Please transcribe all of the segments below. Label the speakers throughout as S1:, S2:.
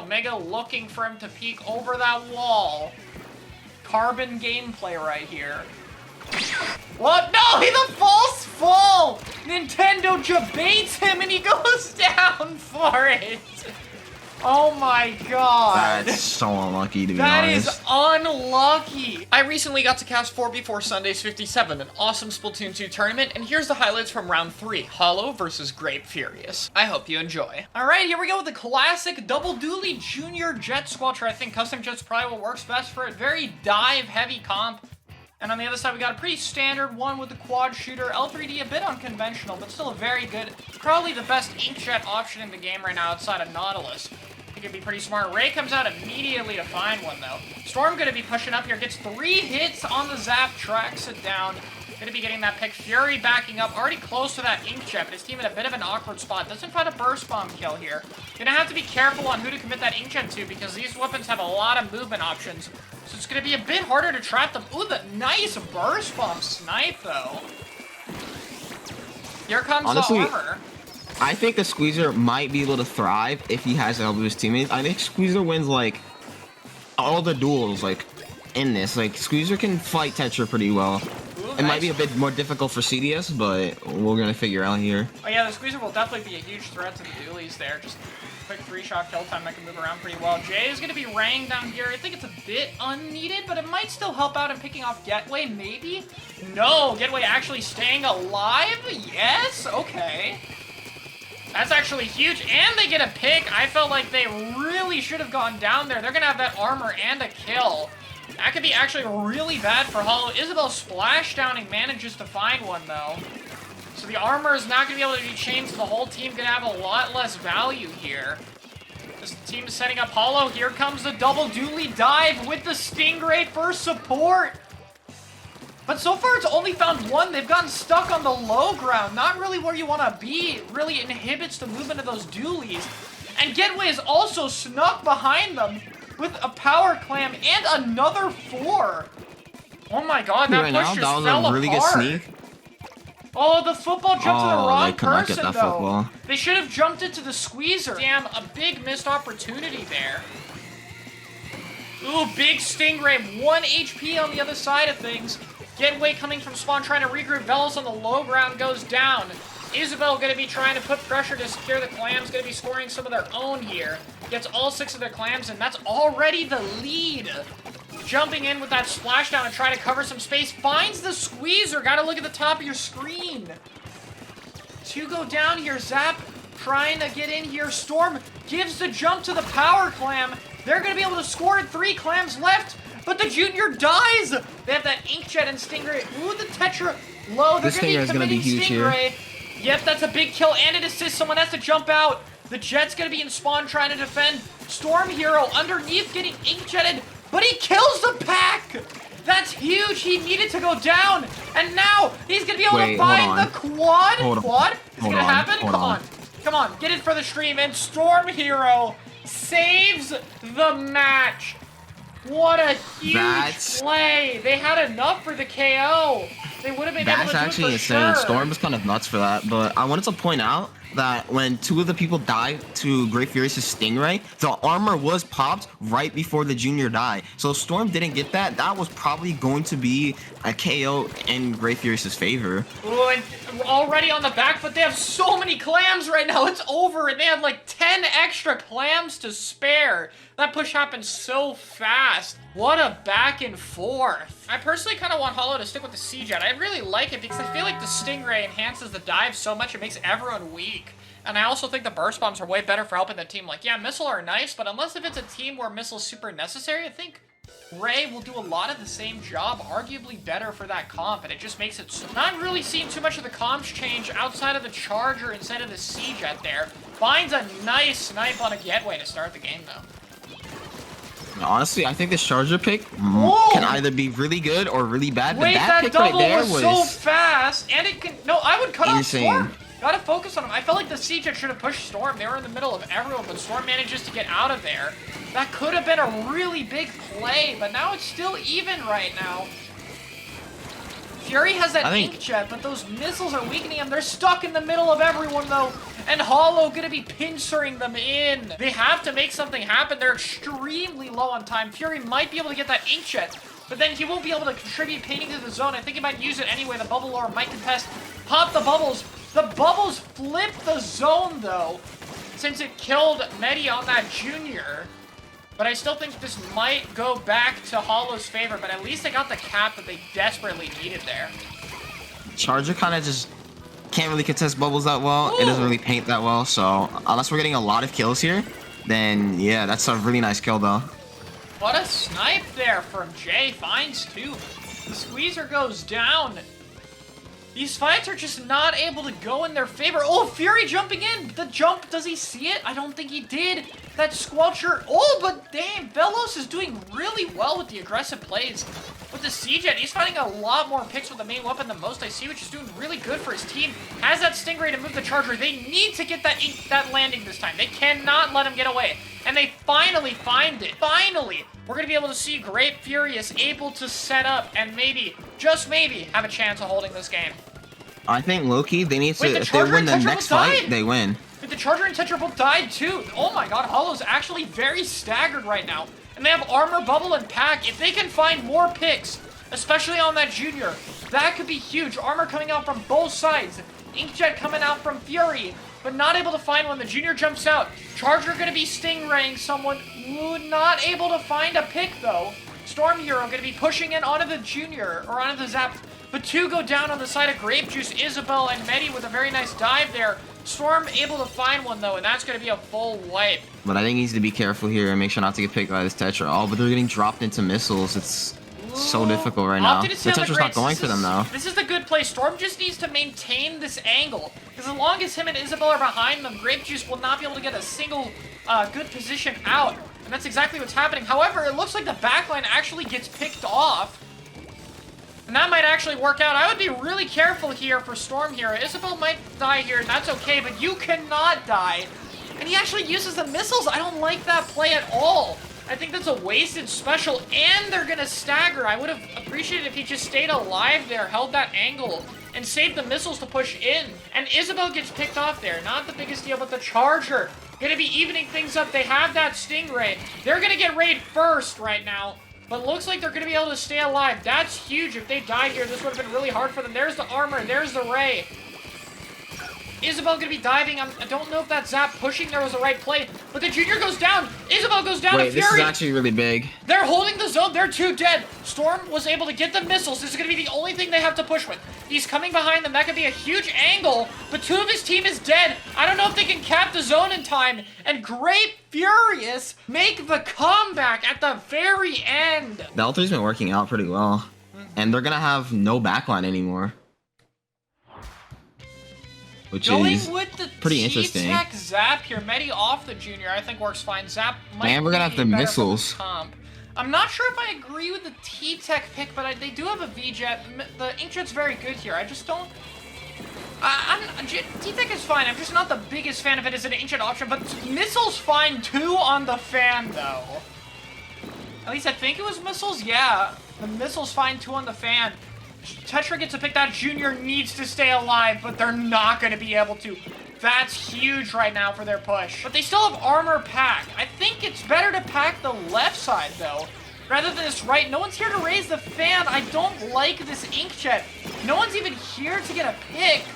S1: Omega looking for him to peek over that wall. Carbon gameplay right here. What? No, he's a false fall! Nintendo debates him and he goes down for it. Oh my god.
S2: That's so unlucky, to be honest.
S1: That is unlucky. I recently got to cast 4v4 Sundaes 57, an awesome Splatoon 2 tournament, and here's the highlights from round 3, Hollow versus Grape Furious. I hope you enjoy. Alright, here we go with the classic double dualie junior jet squelcher. I think custom jets probably what works best for it. Very dive-heavy comp. And on the other side, we got a pretty standard one with the quad shooter. L3D a bit unconventional, but still a very good, probably the best inkjet option in the game right now outside of Nautilus. I think it'd be pretty smart. Ray comes out immediately to find one, though. Storm gonna be pushing up here, gets 3 hits on the zap, tracks it down. Gonna be getting that pick. Fury backing up, already close to that inkjet, but his team in a bit of an awkward spot. Doesn't find a burst bomb kill here. Gonna have to be careful on who to commit that inkjet to, because these weapons have a lot of movement options. So it's gonna be a bit harder to trap them. Ooh, the nice burst bomb snipe, though. Here comes
S2: Honestly,
S1: the armor.
S2: I think the Squeezer might be able to thrive if he has help with his teammates. I think Squeezer wins, like, all the duels, like, in this. Like, Squeezer can fight Tetra pretty well.
S1: Ooh,
S2: It might be a bit more difficult for CDS, but we're gonna figure out here.
S1: Oh yeah, the Squeezer will definitely be a huge threat to the dualies there. Just quick 3-shot kill time that can move around pretty well. Jay is gonna be rang down here. I think it's a bit unneeded, but it might still help out in picking off Getway, maybe? No, Getway actually staying alive? Yes? Okay. That's actually huge, and they get a pick. I felt like they really should have gone down there. They're gonna have that armor and a kill. That could be actually really bad for Hollow. Isabel splashdowning manages to find one, though. So the armor is not going to be able to be chained, so the whole team going to have a lot less value here. This team is setting up Hollow. Here comes the double dualie dive with the Stingray for support. But so far, it's only found one. They've gotten stuck on the low ground. Not really where you want to be. It really inhibits the movement of those dualies. And Getway is also snuck behind them with a power clam and another 4. Oh my god, that push just fell apart.
S2: That was a really good sneak.
S1: Oh, the football jumped to the wrong person,
S2: get that
S1: though.
S2: football.
S1: They should have jumped it to the Squeezer. Damn, a big missed opportunity there. Ooh, big Stingray, 1 HP on the other side of things. Getway coming from spawn, trying to regroup. Velos on the low ground goes down. Isabel gonna be trying to put pressure to secure the clams, gonna be scoring some of their own here. Gets all 6 of their clams, and that's already the lead. Jumping in with that splashdown and trying to cover some space. Finds the Squeezer. Gotta look at the top of your screen. 2 go down here. Zap trying to get in here. Storm gives the jump to the power clam. They're gonna be able to score it. 3 clams left, but the junior dies. They have that inkjet and Stingray. Ooh, the Tetra low. They're gonna be committing Stingray. Yep, that's a big kill and an assist. Someone has to jump out. The Jet's gonna be in spawn trying to defend. Storm Hero underneath getting inkjetted, but he kills the pack! That's huge! He needed to go down! And now he's gonna be able to find the quad! Quad? Is it gonna happen? Come on. Come on, get it for the stream. And Storm Hero saves the match. What a huge play! They had enough for the KO. They would have been able to do it for sure.
S2: That's actually insane. Storm is kind of nuts for that, but I wanted to point out that when 2 of the people died to Grape Furious' Stingray, the armor was popped right before the junior died. So if Storm didn't get that, that was probably going to be a KO in Grape Furious' favor.
S1: Ooh, and already on the back foot, they have so many clams right now. It's over, and they have like 10 extra clams to spare. That push happened so fast. What a back and forth. I personally kind of want Hollow to stick with the C-Jet. I really like it because I feel like the Stingray enhances the dive so much it makes everyone weak. And I also think the burst bombs are way better for helping the team. Like, yeah, missile are nice, but unless if it's a team where missile's super necessary, I think Ray will do a lot of the same job, arguably better for that comp, and it just makes it so. Not really seeing too much of the comps change outside of the Charger instead of the C-Jet there. Finds a nice snipe on a Getway to start the game, though.
S2: Honestly, I think this Charger pick can either be really good or really bad.
S1: Wait,
S2: but that pick
S1: double
S2: right there
S1: was so fast, and it can. No, I would cut off Storm. Gotta focus on him. I felt like the C-Jet should have pushed Storm. They were in the middle of everyone, but Storm manages to get out of there. That could have been a really big play, but now it's still even right now. Fury has that inkjet, but those missiles are weakening him. They're stuck in the middle of everyone, though. And Hollow gonna be pincering them in. They have to make something happen. They're extremely low on time. Fury might be able to get that inkjet, but then he won't be able to contribute painting to the zone. I think he might use it anyway. The bubble lore might contest. Pop the bubbles. The bubbles flip the zone, though, since it killed Medi on that Junior. But I still think this might go back to Hollow's favor, but at least they got the cap that they desperately needed there.
S2: Charger kind of just can't really contest bubbles that well. Ooh. It doesn't really paint that well, so unless we're getting a lot of kills here, then yeah, that's a really nice kill, though.
S1: What a snipe there from Jay. Finds two. The squeezer goes down. These fights are just not able to go in their favor. Oh, Fury jumping in. The jump, does he see it? I don't think he did. That Squelcher. Oh, but damn, Velos is doing really well with the aggressive plays. With the C-Jet, he's finding a lot more picks with the main weapon than most I see, which is doing really good for his team. Has that Stingray to move the Charger. They need to get that landing this time. They cannot let him get away. And they finally find it. Finally, we're going to be able to see Grape Furious able to set up and maybe, just maybe, have a chance of holding this game.
S2: I think Loki, they need to, if they win the next fight, they win.
S1: Wait, the Charger and Tetra both died too. Oh my god, Hollow's actually very staggered right now. And they have Armor, Bubble, and Pack. If they can find more picks, especially on that Junior, that could be huge. Armor coming out from both sides. Inkjet coming out from Fury, but not able to find one. The Junior jumps out. Charger gonna be Stingraying someone. Ooh, not able to find a pick though. Storm Hero gonna be pushing in onto the Junior, or onto the Zap. But two go down on the side of Grape Juice. Isabel and Medi with a very nice dive there. Storm able to find one though, and that's gonna be a full wipe.
S2: But I think he needs to be careful here and make sure not to get picked by this Tetra. Oh, but they're getting dropped into missiles. It's so difficult right now. The Tetra's not going for them though.
S1: This is the good play. Storm just needs to maintain this angle, because as long as him and Isabel are behind them, Grape Juice will not be able to get a single good position out. And that's exactly what's happening. However, it looks like the backline actually gets picked off. And that might actually work out. I would be really careful here for Storm here. Isabel might die here, and that's okay, but you cannot die. And he actually uses the missiles. I don't like that play at all. I think that's a wasted special, and they're gonna stagger. I would have appreciated if he just stayed alive there, held that angle, and saved the missiles to push in. And Isabel gets picked off there. Not the biggest deal, but the Charger gonna be evening things up. They have that Stingray. They're gonna get raid first right now. But looks like they're going to be able to stay alive. That's huge. If they died here, this would have been really hard for them. There's the armor. There's the ray. Isabel going to be diving. I don't know if that Zap pushing there was the right play. But the Junior goes down. Isabel goes down to Fury.
S2: This is actually really big.
S1: They're holding the zone. They're two dead. Storm was able to get the missiles. This is going to be the only thing they have to push with. He's coming behind them. That could be a huge angle. But two of his team is dead. I don't know if they can cap the zone in time. And Grape Furious make the comeback at the very end.
S2: The L3's been working out pretty well. And they're going to have no backline anymore. Which is
S1: with the
S2: pretty interesting.
S1: T-Tech Zap here. Medi off the Junior, I think works fine. Zap might
S2: and we're gonna have the missiles.
S1: Comp. I'm not sure if I agree with the T-Tech pick, but they do have a V-Jet. The Inkjet's very good here. I just don't... T-Tech is fine. I'm just not the biggest fan of it as an Inkjet option, but missiles fine too on the fan, though. At least I think it was missiles. Yeah, the missiles fine too on the fan. Tetra gets to pick. That Junior needs to stay alive, but they're not going to be able to. That's huge right now for their push. But they still have armor pack. I think it's better to pack the left side, though, rather than this right. No one's here to raise the fan. I don't like this Inkjet. No one's even here to get a pick.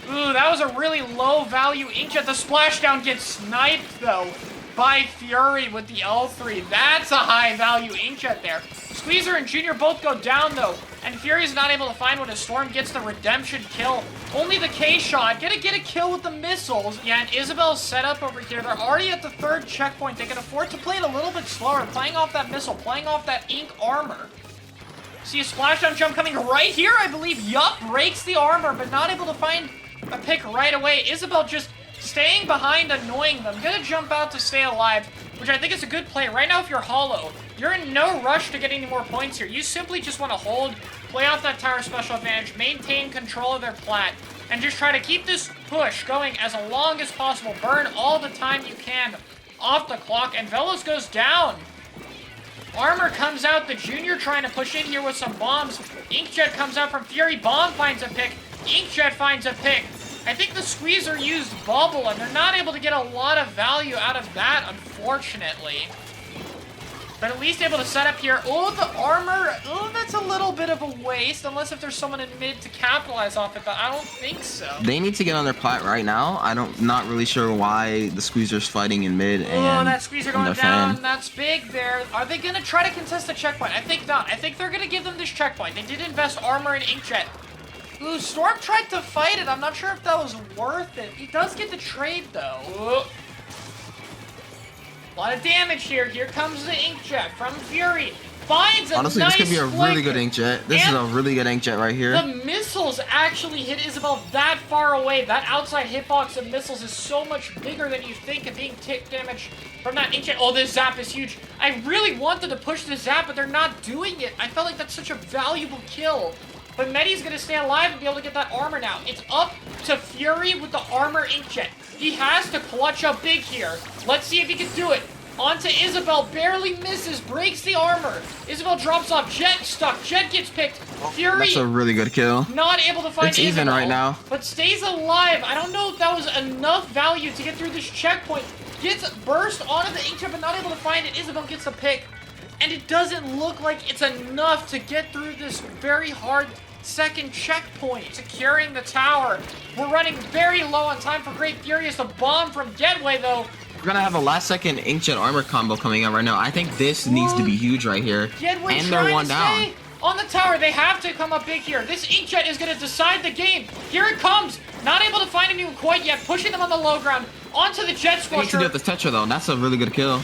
S1: Ooh, that was a really low-value Inkjet. The splashdown gets sniped, though, by Fury with the L3. That's a high-value Inkjet there. Squeezer and Junior both go down, though, and Fury's not able to find one as Storm gets the redemption kill. Only the K-shot. Gonna get a kill with the missiles. Yeah, and Isabel's set up over here. They're already at the third checkpoint. They can afford to play it a little bit slower, playing off that missile, playing off that ink armor. See a splashdown jump coming right here, I believe. Yup, breaks the armor, but not able to find a pick right away. Isabel just staying behind, annoying them. Gonna jump out to stay alive, which I think is a good play. Right now, if you're Hollow, you're in no rush to get any more points here. You simply just want to hold, play off that tower special advantage, maintain control of their plat, and just try to keep this push going as long as possible. Burn all the time you can off the clock, and Velos goes down. Armor comes out, the Junior trying to push in here with some bombs. Inkjet comes out from Fury, Bomb finds a pick. Inkjet finds a pick. I think the Squeezer used Bubble, and they're not able to get a lot of value out of that, unfortunately. But at least able to set up here. Oh, the armor. Oh, that's a little bit of a waste. Unless if there's someone in mid to capitalize off it, but I don't think so.
S2: They need to get on their plat right now. Not really sure why the Squeezer's fighting in mid.
S1: Oh, that Squeezer going down. That's big there. Are they going to try to contest the checkpoint? I think not. I think they're going to give them this checkpoint. They did invest armor in Inkjet. Ooh, Storm tried to fight it. I'm not sure if that was worth it. He does get the trade, though. Ooh. A lot of damage here. Here comes the Inkjet from Fury. Finds a
S2: Honestly,
S1: nice
S2: this could be a
S1: flick.
S2: really good Inkjet. This is a really good Inkjet right here.
S1: The missiles actually hit Isabel that far away. That outside hitbox of missiles is so much bigger than you think, and being tick damage from that Inkjet. Oh, this zap is huge. I really wanted to push the zap, but they're not doing it. I felt like that's such a valuable kill. But Medi's gonna stay alive and be able to get that armor now. It's up to Fury with the armor Inkjet. He has to clutch up big here. Let's see if he can do it. Onto Isabel, barely misses, breaks the armor. Isabel drops off, Jet stuck, Jet gets picked. Fury,
S2: that's a really good kill.
S1: Not able to find
S2: It's even
S1: Isabel,
S2: right now.
S1: but stays alive. I don't know if that was enough value to get through this checkpoint. Gets burst onto the Inkjet, but not able to find it. Isabel gets the pick. And it doesn't look like it's enough to get through this very hard second checkpoint. Securing the tower. We're running very low on time for Grape Furious. A bomb from Getway, though.
S2: We're gonna have a last second Inkjet armor combo coming out right now. I think this needs to be huge right here.
S1: Getway
S2: And they're one down.
S1: On the tower, they have to come up big here. This Inkjet is gonna decide the game. Here it comes. Not able to find anyone quite yet. Pushing them on the low ground. Onto the Jet Squasher.
S2: They need to do it with the Tetra though. That's a really good kill.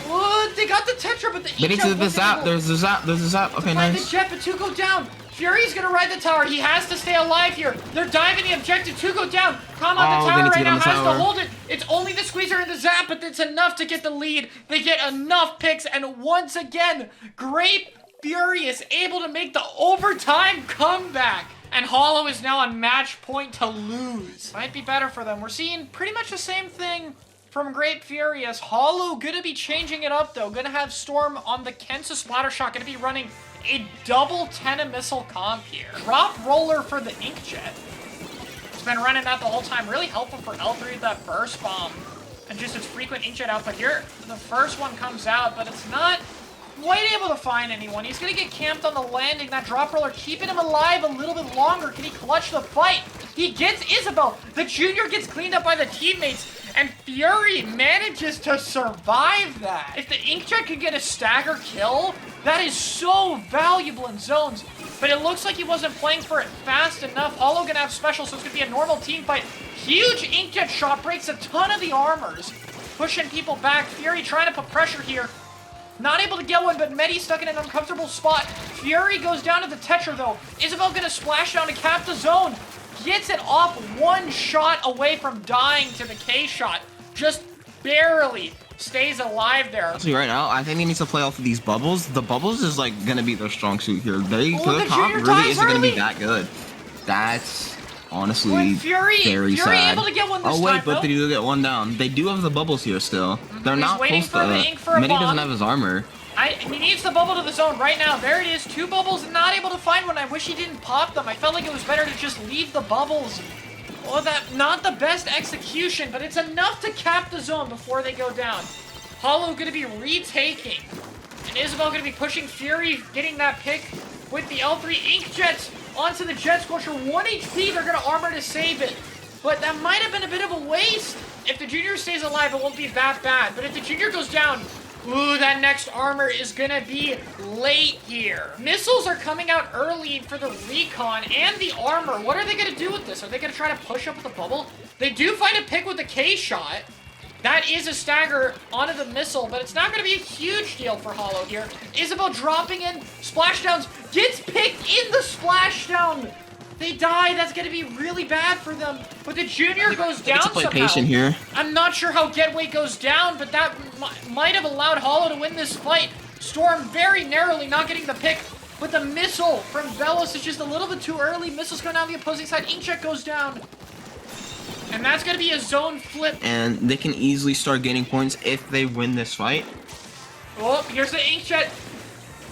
S1: They got the Tetra, but the Inkjet
S2: They need to do the zap. There's the zap. There's the zap. Okay,
S1: find
S2: nice.
S1: the Jet, but two go down. Fury's gonna ride the tower. He has to stay alive here. They're diving the objective. Two go down. Come on, the tower right now has to hold it. It's only the Squeezer and the zap, but it's enough to get the lead. They get enough picks, and once again, Grape Furious able to make the overtime comeback. And Hollow is now on match point to lose. Might be better for them. We're seeing pretty much the same thing from Grape Furious. Hollow gonna be changing it up though. Gonna have Storm on the Kensa Splatter Shot. Gonna be running a double 10 missile comp here. Drop roller for the Inkjet. It's been running that the whole time. Really helpful for L3, that burst bomb. And just its frequent Inkjet output here. The first one comes out, but it's not quite able to find anyone. He's gonna get camped on the landing. That drop roller keeping him alive a little bit longer. Can he clutch the fight? He gets Isabel. The Junior gets cleaned up by the teammates. And Fury manages to survive that. If the Inkjet can get a stagger kill, that is so valuable in zones. But it looks like he wasn't playing for it fast enough. Hollow gonna have special, so it's gonna be a normal team fight. Huge Inkjet shot breaks a ton of the armors. Pushing people back. Fury trying to put pressure here. Not able to get one, but Medi stuck in an uncomfortable spot. Fury goes down to the Tetra, though. Isabel gonna splash down to cap the zone. Gets it off one shot away from dying to the K shot. Just barely stays alive there.
S2: Actually, right now, I think they need to play off of these bubbles. The bubbles is like gonna be their strong suit here. The comp really isn't gonna be that good. That's honestly very sad.
S1: Able to get one this
S2: oh wait,
S1: time,
S2: but
S1: though.
S2: they do get one down. They do have the bubbles here still. They're
S1: He's
S2: not
S1: waiting
S2: close
S1: for
S2: to
S1: the ink for a
S2: Medi
S1: bomb.
S2: doesn't have his armor.
S1: He needs the bubble to the zone right now. There it is. Two bubbles, not able to find one. I wish he didn't pop them. I felt like it was better to just leave the bubbles. Well, not the best execution, but it's enough to cap the zone before they go down. Hollow gonna be retaking. And Isabel gonna be pushing Fury, getting that pick with the L3 Inkjets onto the Jet Squasher. 1 HP, they're gonna armor to save it. But that might have been a bit of a waste. If the Junior stays alive, it won't be that bad. But if the Junior goes down, ooh, that next armor is gonna be late here. Missiles are coming out early for the recon and the armor. What are they gonna do with this? Are they gonna try to push up with the bubble? They do find a pick with the K shot. That is a stagger onto the missile, but it's not gonna be a huge deal for Hollow here. Isabel dropping in, splashdowns, gets picked in the splashdown. They die. That's gonna be really bad for them. But the Junior goes down
S2: to play
S1: somehow.
S2: patient here.
S1: I'm not sure how Getway goes down, but that might have allowed Hollow to win this fight. Storm very narrowly not getting the pick, but the missile from Velos is just a little bit too early. Missiles going down the opposing side. Inkjet goes down. And that's gonna be a zone flip.
S2: And they can easily start gaining points if they win this fight.
S1: Oh, here's the Inkjet.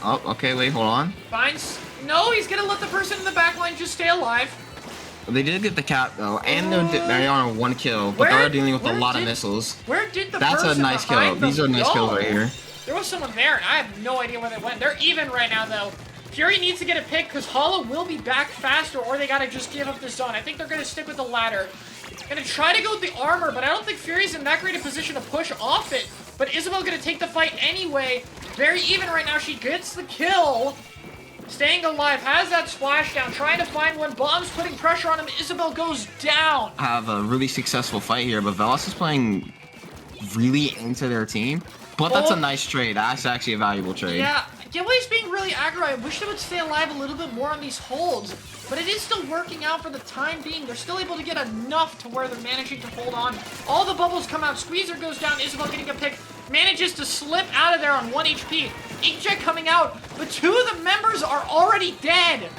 S2: Oh, okay, wait, hold on.
S1: Finds... No, he's gonna let the person in the back line just stay alive.
S2: They did get the cap though, and they're on 1 kill, but they're dealing with a lot of missiles.
S1: Where did the
S2: That's a nice kill. These are nice kills right here.
S1: There was someone there, and I have no idea where they went. They're even right now, though. Fury needs to get a pick, because Hollow will be back faster, or they gotta just give up the zone. I think they're gonna stick with the ladder. Gonna try to go with the armor, but I don't think Fury's in that great a position to push off it. But Isabel gonna take the fight anyway. Very even right now. She gets the kill. Staying alive, has that splashdown, trying to find one. Bomb's putting pressure on him. Isabel goes down.
S2: Have a really successful fight here, but Velas is playing really into their team. But that's a nice trade. That's actually a valuable trade.
S1: Yeah, DUALIE's being really aggro. I wish they would stay alive a little bit more on these holds. But it is still working out for the time being. They're still able to get enough to where they're managing to hold on. All the bubbles come out. Squeezer goes down. Isabel getting a pick. Manages to slip out of there on 1 HP. Inkjet coming out. But 2 of the members are already dead.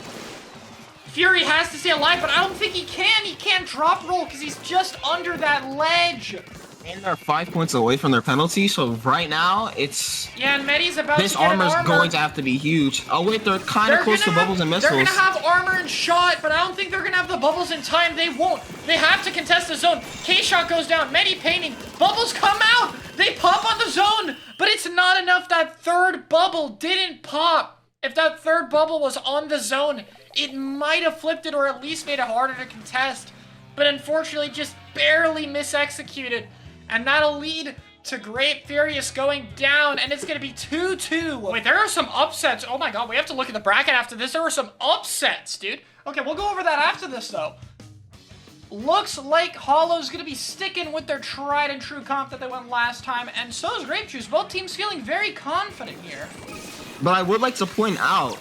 S1: Fury has to stay alive, but I don't think he can. He can't drop roll because he's just under that ledge.
S2: And they're 5 points away from their penalty, so right now it's...
S1: Yeah, and Medi's about
S2: this
S1: to get
S2: armor's
S1: armor.
S2: going to have to be huge. Oh wait, they're kind of close to bubbles and missiles.
S1: They're gonna have armor and shot, but I don't think they're gonna have the bubbles in time. They won't. They have to contest the zone. K-Shot goes down. Medi painting. Bubbles come out. They pop on the zone, but it's not enough. That third bubble didn't pop. If that third bubble was on the zone, it might have flipped it or at least made it harder to contest. But unfortunately, just barely misexecuted. And that'll lead to Grape Furious going down, and it's going to be 2-2. Wait, there are some upsets. Oh my god, we have to look at the bracket after this. There were some upsets, dude. Okay, we'll go over that after this, though. Looks like Hollow's going to be sticking with their tried and true comp that they went last time, and so is Grape Juice. Both teams feeling very confident here.
S2: But I would like to point out,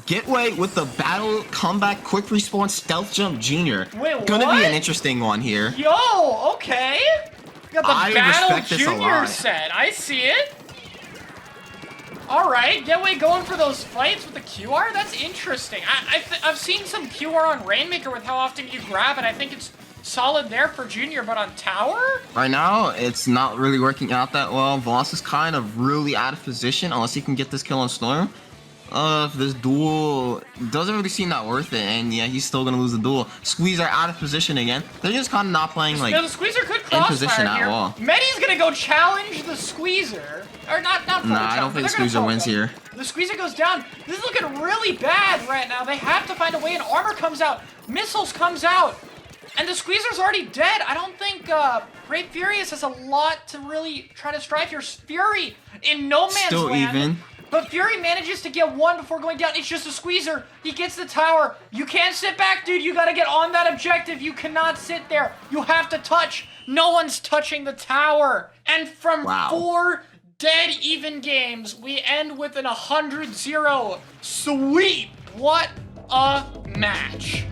S2: Getway with the battle comeback quick respawn stealth jump junior.
S1: Wait, what?
S2: Gonna be an interesting one here.
S1: Yo, okay. Got the Battle
S2: respect this a
S1: Junior
S2: lot.
S1: set. I see it. All right, Getway going for those fights with the QR. That's interesting. I've seen some QR on Rainmaker with how often you grab it. I think it's solid there for Junior, but on Tower?
S2: Right now, it's not really working out that well. Voss is kind of really out of position unless he can get this kill on Storm. This duel doesn't really seem that worth it, and yeah, he's still gonna lose the duel. Squeezer out of position again. They're just kind of not playing like
S1: the Squeezer could
S2: in position
S1: here.
S2: at all.
S1: Medi's gonna go challenge the Squeezer, or not.
S2: Nah, I don't think Squeezer wins here.
S1: The Squeezer goes down. This is looking really bad right now. They have to find a way, and armor comes out, missiles comes out, and the Squeezer's already dead. I don't think Grape Furious has a lot to really try to strive here. Fury in no man's
S2: still
S1: land.
S2: Even.
S1: But Fury manages to get one before going down. It's just a Squeezer. He gets the tower. You can't sit back, dude. You gotta get on that objective. You cannot sit there. You have to touch. No one's touching the tower. And from 4 dead even games, we end with an 100-0 sweep. What a match.